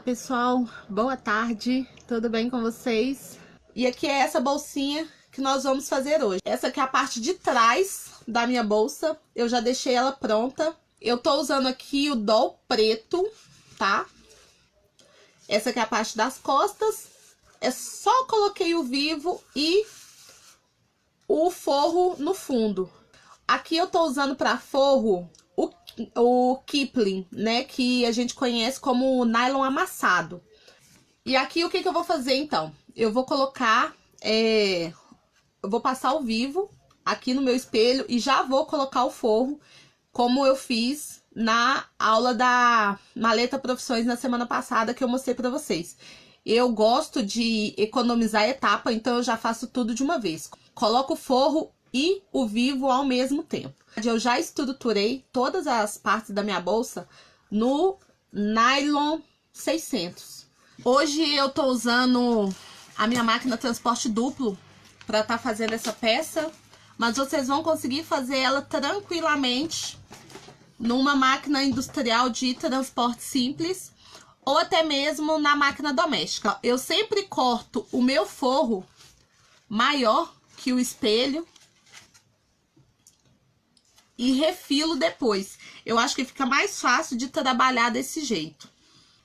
pessoal, boa tarde, tudo bem com vocês? E aqui é essa bolsinha que nós vamos fazer hoje. Essa aqui é a parte de trás da minha bolsa, eu já deixei ela pronta. Eu tô usando aqui o doll preto, tá? Essa aqui é a parte das costas, só coloquei o vivo e o forro no fundo. Aqui eu tô usando para forro o Kipling, né, que a gente conhece como nylon amassado. E aqui o que eu vou fazer então? Eu vou colocar, eu vou passar o vivo aqui no meu espelho e já vou colocar o forro, como eu fiz na aula da Maleta Profissões na semana passada que eu mostrei para vocês. Eu gosto de economizar etapa, então eu já faço tudo de uma vez. Coloco o forro e o vivo ao mesmo tempo. Eu já estruturei todas as partes da minha bolsa no nylon 600. Hoje eu tô usando a minha máquina transporte duplo para estar fazendo essa peça, mas vocês vão conseguir fazer ela tranquilamente numa máquina industrial de transporte simples ou até mesmo na máquina doméstica. Eu sempre corto o meu forro maior que o espelho e refilo depois. Eu acho que fica mais fácil de trabalhar desse jeito.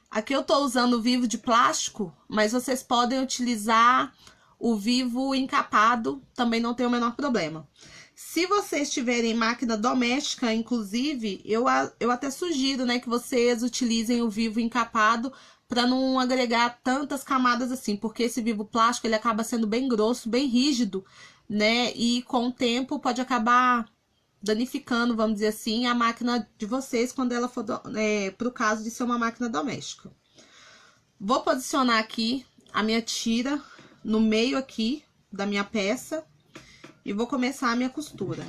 Aqui eu tô usando o vivo de plástico, mas vocês podem utilizar o vivo encapado, também não tem o menor problema. Se vocês tiverem máquina doméstica, inclusive, eu até sugiro, né, que vocês utilizem o vivo encapado para não agregar tantas camadas assim, porque esse vivo plástico ele acaba sendo bem grosso, bem rígido, né, e com o tempo pode acabar danificando, vamos dizer assim, a máquina de vocês quando ela for pro caso de ser uma máquina doméstica. Vou posicionar aqui a minha tira no meio aqui da minha peça e vou começar a minha costura.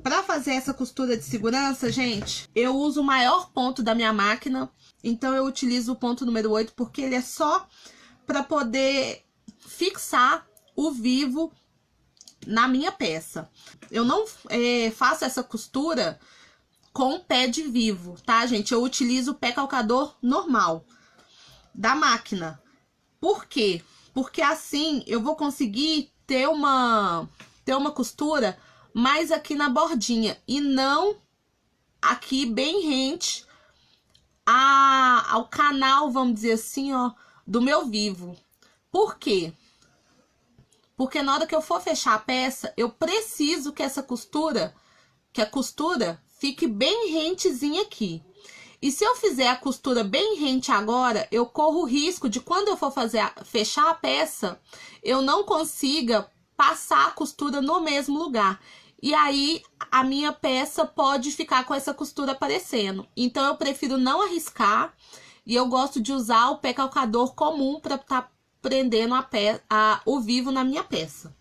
Para fazer essa costura de segurança, gente, eu uso o maior ponto da minha máquina, então eu utilizo o ponto número 8 porque ele é só para poder fixar o vivo na minha peça. Eu não faço essa costura com pé de vivo, tá, gente? Eu utilizo o pé calcador normal da máquina. Por quê? Porque assim eu vou conseguir ter uma costura mais aqui na bordinha e não aqui bem rente ao canal, vamos dizer assim, ó, do meu vivo. Por quê? Porque na hora que eu for fechar a peça, eu preciso que a costura fique bem rentezinha aqui. E se eu fizer a costura bem rente agora, eu corro o risco de quando eu for fechar a peça, eu não consiga passar a costura no mesmo lugar. E aí, a minha peça pode ficar com essa costura aparecendo. Então, eu prefiro não arriscar e eu gosto de usar o pé calcador comum para estar prendendo o vivo na minha peça.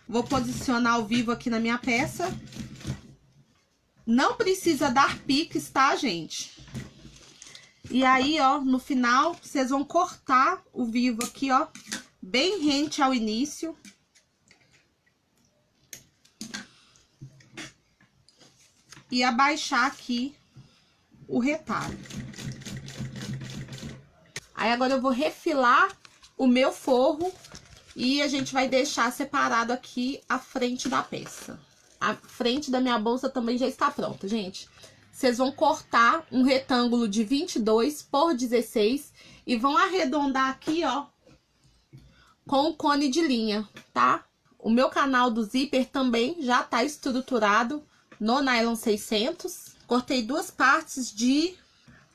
Vou posicionar o vivo aqui na minha peça. Não precisa dar piques, tá, gente? E aí, ó, no final, vocês vão cortar o vivo aqui, ó, bem rente ao início. E abaixar aqui o retalho. Aí, agora eu vou refilar o meu forro e a gente vai deixar separado aqui a frente da peça. A frente da minha bolsa também já está pronta, gente. Vocês vão cortar um retângulo de 22 por 16 e vão arredondar aqui, ó, com o cone de linha, tá? O meu canal do zíper também já tá estruturado no nylon 600. Cortei duas partes de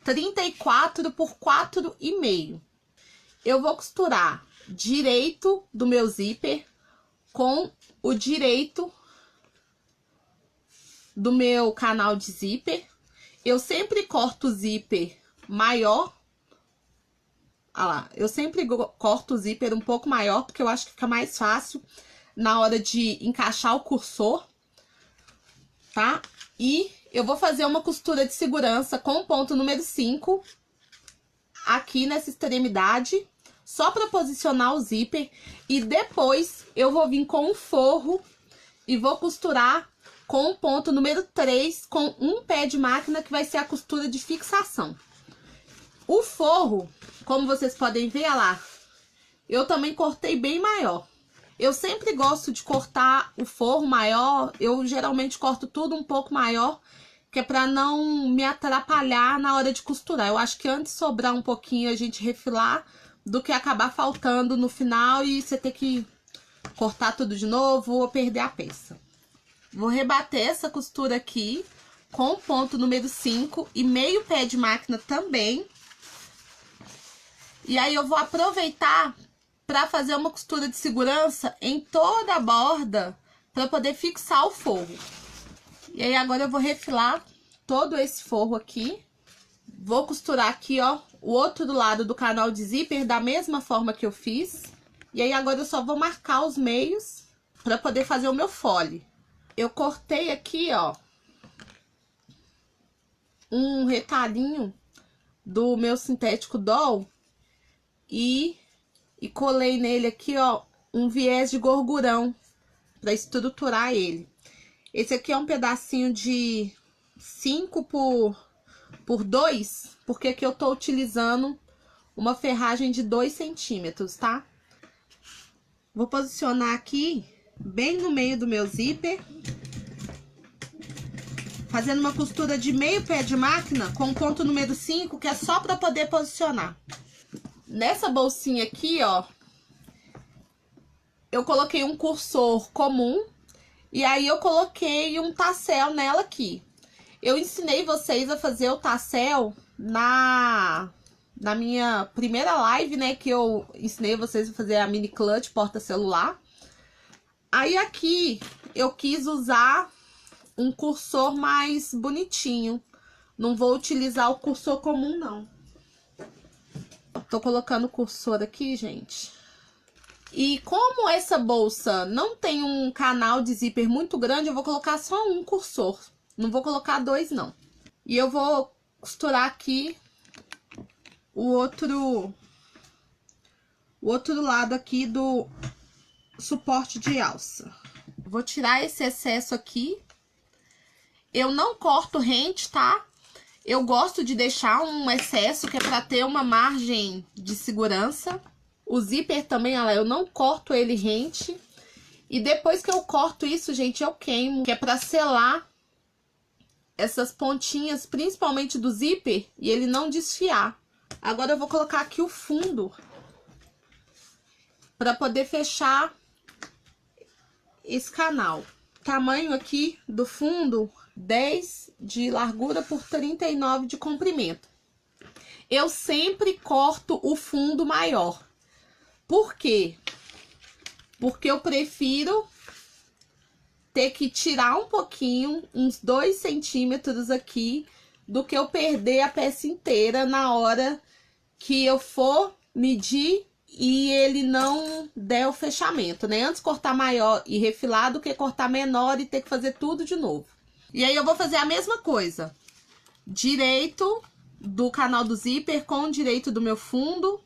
34 por 4,5. Eu vou costurar direito do meu zíper com o direito do meu canal de zíper. Eu sempre corto o zíper maior. Olha lá, eu sempre corto o zíper um pouco maior, porque eu acho que fica mais fácil na hora de encaixar o cursor, tá? E eu vou fazer uma costura de segurança com o ponto número 5 aqui nessa extremidade, só para posicionar o zíper, e depois eu vou vir com um forro e vou costurar com o ponto número 3 com um pé de máquina, que vai ser a costura de fixação. O forro, como vocês podem ver, olha lá, eu também cortei bem maior. Eu sempre gosto de cortar o forro maior, eu geralmente corto tudo um pouco maior, que é pra não me atrapalhar na hora de costurar. Eu acho que antes sobrar um pouquinho a gente refilar, do que acabar faltando no final e você ter que cortar tudo de novo ou perder a peça. Vou rebater essa costura aqui com o ponto número 5 e meio pé de máquina também. E aí eu vou aproveitar para fazer uma costura de segurança em toda a borda para poder fixar o forro. E aí agora eu vou refilar todo esse forro aqui. Vou costurar aqui, ó, o outro lado do canal de zíper da mesma forma que eu fiz. E aí agora eu só vou marcar os meios para poder fazer o meu fole. Eu cortei aqui, ó, um retalhinho do meu sintético doll e colei nele aqui, ó, um viés de gorgurão para estruturar ele. Esse aqui é um pedacinho de 5 por 2, porque aqui eu tô utilizando uma ferragem de 2 centímetros, tá? Vou posicionar aqui bem no meio do meu zíper, fazendo uma costura de meio pé de máquina com o ponto número 5, que é só para poder posicionar. Nessa bolsinha aqui, ó, eu coloquei um cursor comum e aí eu coloquei um tassel nela aqui. Eu ensinei vocês a fazer o tassel na minha primeira live, né, que eu ensinei vocês a fazer a mini clutch porta celular. Aí aqui eu quis usar um cursor mais bonitinho. Não vou utilizar o cursor comum, não. Tô colocando o cursor aqui, gente. E como essa bolsa não tem um canal de zíper muito grande, eu vou colocar só um cursor. Não vou colocar 2, não. E eu vou costurar aqui o outro lado aqui do suporte de alça. Vou tirar esse excesso aqui. Eu não corto rente, tá? Eu gosto de deixar um excesso que é pra ter uma margem de segurança. O zíper também, olha lá, eu não corto ele rente. E depois que eu corto isso, gente, eu queimo, que é pra selar essas pontinhas, principalmente do zíper, e ele não desfiar. Agora eu vou colocar aqui o fundo para poder fechar esse canal. Tamanho aqui do fundo, 10 de largura por 39 de comprimento. Eu sempre corto o fundo maior. Por quê? Porque eu prefiro ter que tirar um pouquinho, uns 2 centímetros aqui, do que eu perder a peça inteira na hora que eu for medir e ele não der o fechamento, né? Antes cortar maior e refilar do que cortar menor e ter que fazer tudo de novo. E aí eu vou fazer a mesma coisa. Direito do canal do zíper com o direito do meu fundo.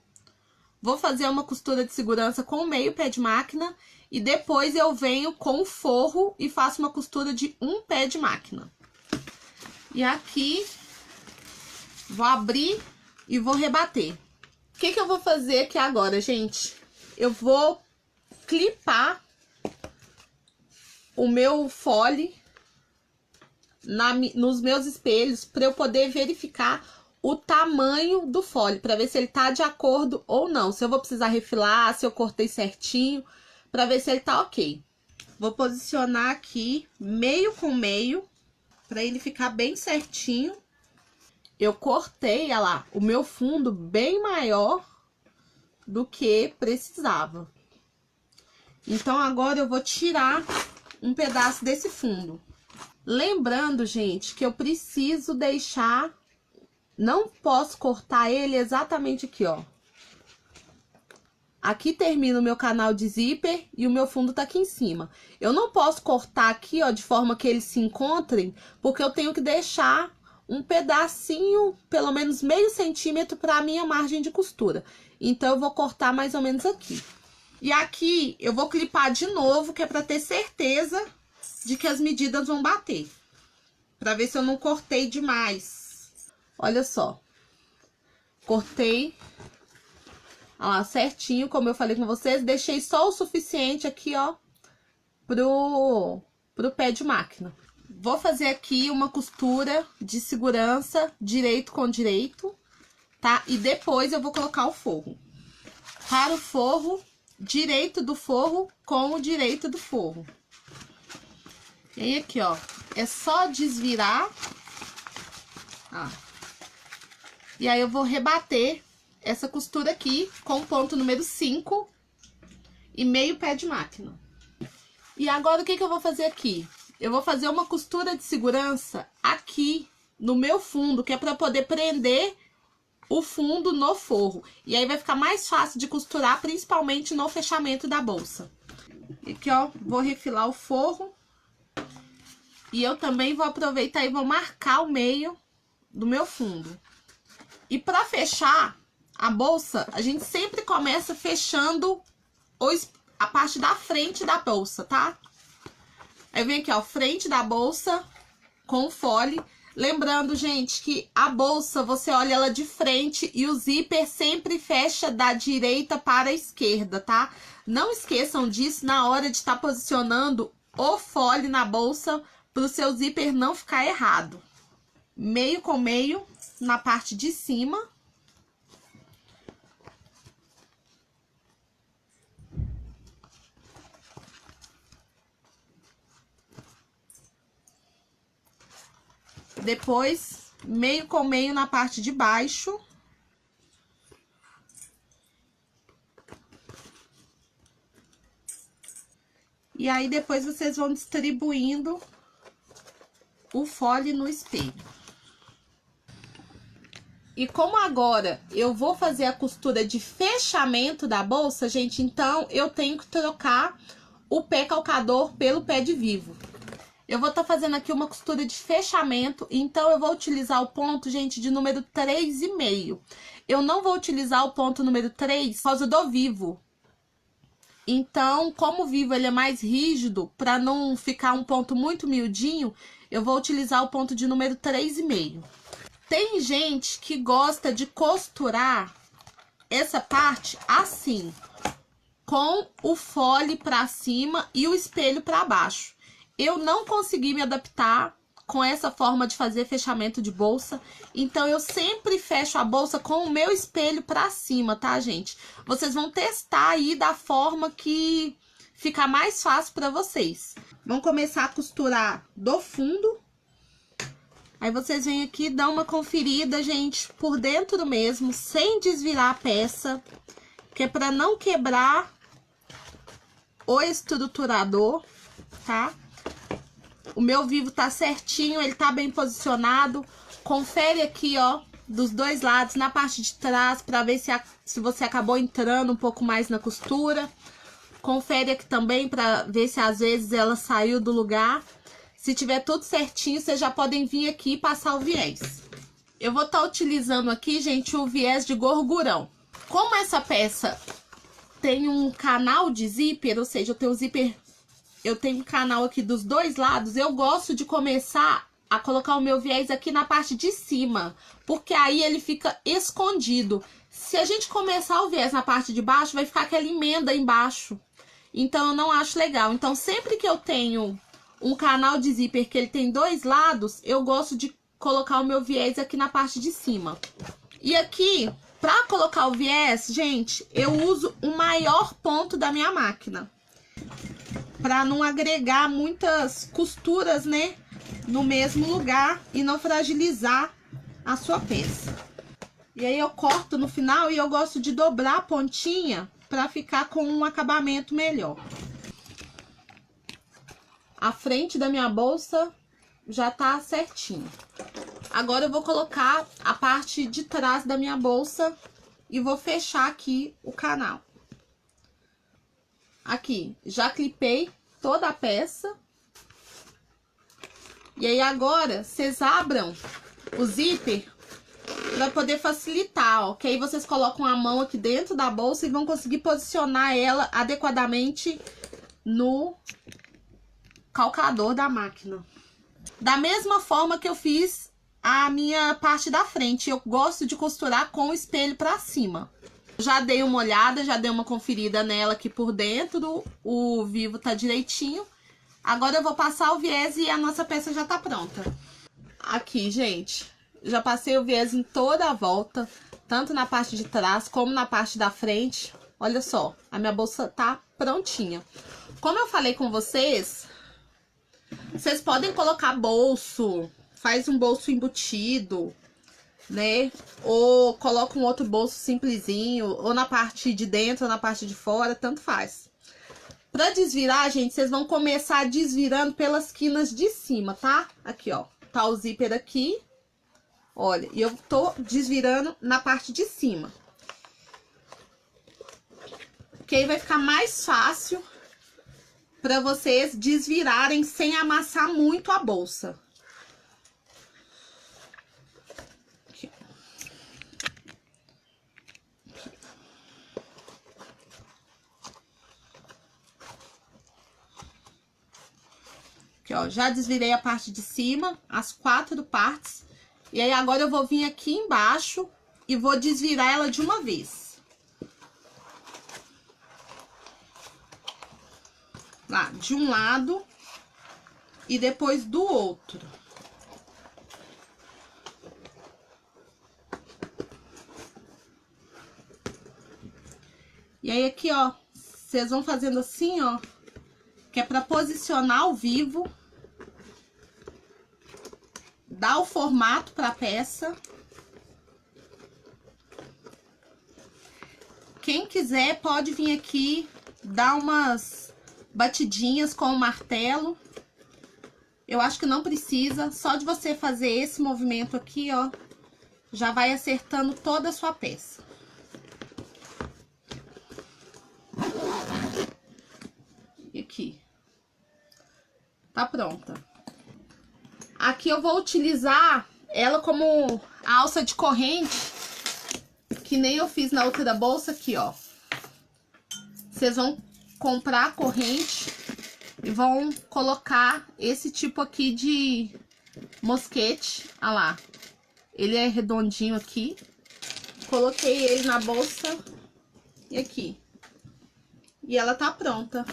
Vou fazer uma costura de segurança com o meio pé de máquina. E depois eu venho com o forro e faço uma costura de um pé de máquina. E aqui, vou abrir e vou rebater. O que eu vou fazer aqui agora, gente? Eu vou clipar o meu fole nos meus espelhos para eu poder verificar o tamanho do fole, para ver se ele tá de acordo ou não. Se eu vou precisar refilar, se eu cortei certinho, para ver se ele tá ok. Vou posicionar aqui meio com meio, para ele ficar bem certinho. Eu cortei, olha lá, o meu fundo bem maior do que precisava. Então, agora eu vou tirar um pedaço desse fundo. Lembrando, gente, que eu preciso deixar... Não posso cortar ele exatamente aqui, ó. Aqui termina o meu canal de zíper e o meu fundo tá aqui em cima. Eu não posso cortar aqui, ó, de forma que eles se encontrem, porque eu tenho que deixar um pedacinho, pelo menos meio centímetro, para a minha margem de costura. Então, eu vou cortar mais ou menos aqui. E aqui, eu vou clipar de novo, que é para ter certeza de que as medidas vão bater. Para ver se eu não cortei demais. Olha só. Cortei, ó lá, certinho, como eu falei com vocês. Deixei só o suficiente aqui, ó, pro pé de máquina. Vou fazer aqui uma costura de segurança, direito com direito, tá? E depois eu vou colocar o forro. Para o forro, direito do forro com o direito do forro. E aí aqui, ó, é só desvirar, ó. E aí eu vou rebater essa costura aqui com o ponto número 5 e meio pé de máquina. E agora o que eu vou fazer aqui? Eu vou fazer uma costura de segurança aqui no meu fundo, que é para poder prender o fundo no forro. E aí vai ficar mais fácil de costurar, principalmente no fechamento da bolsa. Aqui, ó, vou refilar o forro. E eu também vou aproveitar e vou marcar o meio do meu fundo. E para fechar a bolsa, a gente sempre começa fechando a parte da frente da bolsa, tá? Aí vem aqui, ó, frente da bolsa com o fole. Lembrando, gente, que a bolsa, você olha ela de frente e o zíper sempre fecha da direita para a esquerda, tá? Não esqueçam disso na hora de estar posicionando o fole na bolsa para o seu zíper não ficar errado. Meio com meio na parte de cima. Depois, meio com meio na parte de baixo. E aí, depois vocês vão distribuindo o fole no espelho. E como agora eu vou fazer a costura de fechamento da bolsa, gente, então eu tenho que trocar o pé calcador pelo pé de vivo. Eu vou estar fazendo aqui uma costura de fechamento, então eu vou utilizar o ponto, gente, de número 3,5. Eu não vou utilizar o ponto número 3 por causa do vivo. Então, como o vivo ele é mais rígido, para não ficar um ponto muito miudinho, eu vou utilizar o ponto de número 3,5. Tem gente que gosta de costurar essa parte assim, com o fole para cima e o espelho para baixo. Eu não consegui me adaptar com essa forma de fazer fechamento de bolsa, então eu sempre fecho a bolsa com o meu espelho para cima, tá, gente? Vocês vão testar aí da forma que ficar mais fácil para vocês. Vamos começar a costurar do fundo. Aí vocês vêm aqui, dão uma conferida, gente, por dentro mesmo, sem desvirar a peça, que é para não quebrar o estruturador, tá? O meu vivo tá certinho, ele tá bem posicionado. Confere aqui, ó, dos dois lados, na parte de trás, pra ver se você acabou entrando um pouco mais na costura. Confere aqui também pra ver se às vezes ela saiu do lugar. Se tiver tudo certinho, vocês já podem vir aqui e passar o viés. Eu vou estar utilizando aqui, gente, o viés de gorgurão. Como essa peça tem um canal de zíper, ou seja, eu tenho um canal aqui dos dois lados, eu gosto de começar a colocar o meu viés aqui na parte de cima, porque aí ele fica escondido. Se a gente começar o viés na parte de baixo, vai ficar aquela emenda embaixo. Então, eu não acho legal. Então, sempre que eu tenho um canal de zíper que ele tem dois lados, eu gosto de colocar o meu viés aqui na parte de cima. E aqui, pra colocar o viés, gente, eu uso o maior ponto da minha máquina, para não agregar muitas costuras, né, no mesmo lugar e não fragilizar a sua peça. E aí eu corto no final e eu gosto de dobrar a pontinha para ficar com um acabamento melhor. A frente da minha bolsa já tá certinho. Agora eu vou colocar a parte de trás da minha bolsa e vou fechar aqui o canal. Aqui, já clipei toda a peça. E aí agora, vocês abram o zíper para poder facilitar, ó. Que aí vocês colocam a mão aqui dentro da bolsa e vão conseguir posicionar ela adequadamente no calcador da máquina. Da mesma forma que eu fiz a minha parte da frente. Eu gosto de costurar com o espelho pra cima. Já dei uma olhada, já dei uma conferida nela aqui por dentro. O vivo tá direitinho. Agora eu vou passar o viés e a nossa peça já tá pronta. Aqui, gente, já passei o viés em toda a volta, tanto na parte de trás como na parte da frente. Olha só, a minha bolsa tá prontinha. Como eu falei com vocês, vocês podem colocar bolso, faz um bolso embutido, né? Ou coloca um outro bolso simplesinho, ou na parte de dentro ou na parte de fora, tanto faz. Pra desvirar, gente, vocês vão começar desvirando pelas quinas de cima, tá? Aqui, ó, tá o zíper aqui. Olha, e eu tô desvirando na parte de cima. Porque aí vai ficar mais fácil pra vocês desvirarem sem amassar muito a bolsa. Aqui. Aqui, ó, já desvirei a parte de cima, as 4 partes. E aí, agora eu vou vir aqui embaixo e vou desvirar ela de uma vez. Lá, de um lado e depois do outro. E aí, aqui, ó, vocês vão fazendo assim, ó, que é pra posicionar o vivo. Dar o formato pra peça. Quem quiser pode vir aqui, dar umas batidinhas com o martelo. Eu acho que não precisa, só de você fazer esse movimento aqui, ó, já vai acertando toda a sua peça. E aqui. Tá pronta. Aqui eu vou utilizar ela como alça de corrente, que nem eu fiz na outra bolsa aqui, ó. Vocês vão comprar a corrente e vão colocar esse tipo aqui de mosquete. Olha lá, ele é redondinho aqui. Coloquei ele na bolsa e aqui. E ela tá pronta.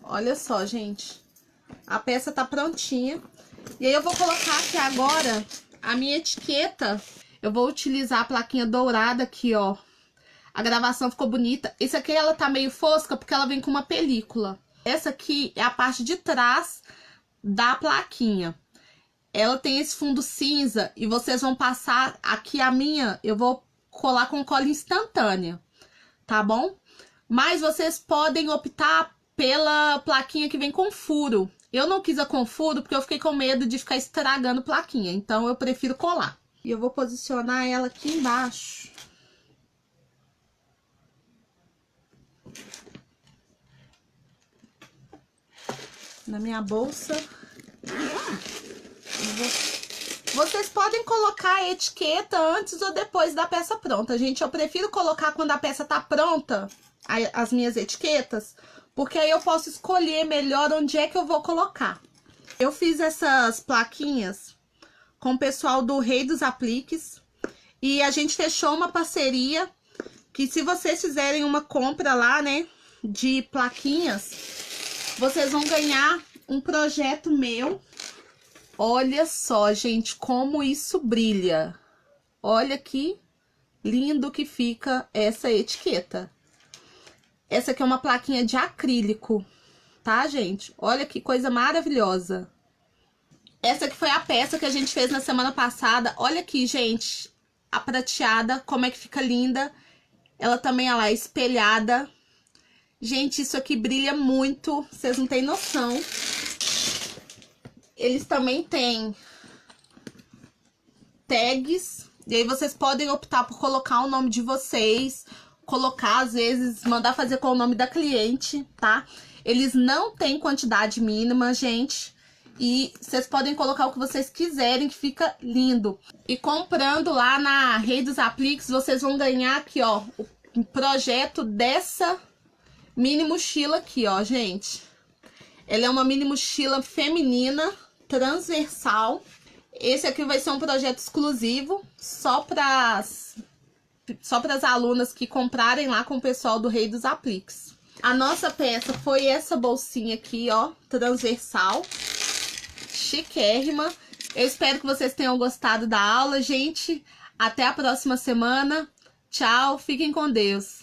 Olha só, gente. A peça tá prontinha. E aí eu vou colocar aqui agora a minha etiqueta. Eu vou utilizar a plaquinha dourada aqui, ó. A gravação ficou bonita. Esse aqui ela tá meio fosca porque ela vem com uma película. Essa aqui é a parte de trás da plaquinha. Ela tem esse fundo cinza e vocês vão passar aqui a minha, eu vou colar com cola instantânea, tá bom? Mas vocês podem optar pela plaquinha que vem com furo. Eu não quis a com furo porque eu fiquei com medo de ficar estragando plaquinha, então eu prefiro colar. E eu vou posicionar ela aqui embaixo. Na minha bolsa. Vocês podem colocar a etiqueta antes ou depois da peça pronta. Gente, eu prefiro colocar quando a peça tá pronta, as minhas etiquetas, porque aí eu posso escolher melhor onde é que eu vou colocar. Eu fiz essas plaquinhas com o pessoal do Rei dos Apliques e a gente fechou uma parceria que se vocês fizerem uma compra lá, né, de plaquinhas, vocês vão ganhar um projeto meu. Olha só, gente, como isso brilha. Olha que lindo que fica essa etiqueta. Essa aqui é uma plaquinha de acrílico, tá, gente? Olha que coisa maravilhosa. Essa aqui foi a peça que a gente fez na semana passada. Olha aqui, gente, a prateada, como é que fica linda. Ela também, ela é espelhada. Gente, isso aqui brilha muito, vocês não têm noção. Eles também têm tags, e aí vocês podem optar por colocar o nome de vocês, colocar, às vezes, mandar fazer com o nome da cliente, tá? Eles não têm quantidade mínima, gente, e vocês podem colocar o que vocês quiserem, que fica lindo. E comprando lá na Rei dos Apliques, vocês vão ganhar aqui, ó, o projeto dessa mini mochila aqui, ó, gente. Ela é uma mini mochila feminina, transversal. Esse aqui vai ser um projeto exclusivo só para as alunas que comprarem lá com o pessoal do Rei dos Apliques. A nossa peça foi essa bolsinha aqui, ó, transversal, chiquérrima. Eu espero que vocês tenham gostado da aula, gente. Até a próxima semana. Tchau, fiquem com Deus.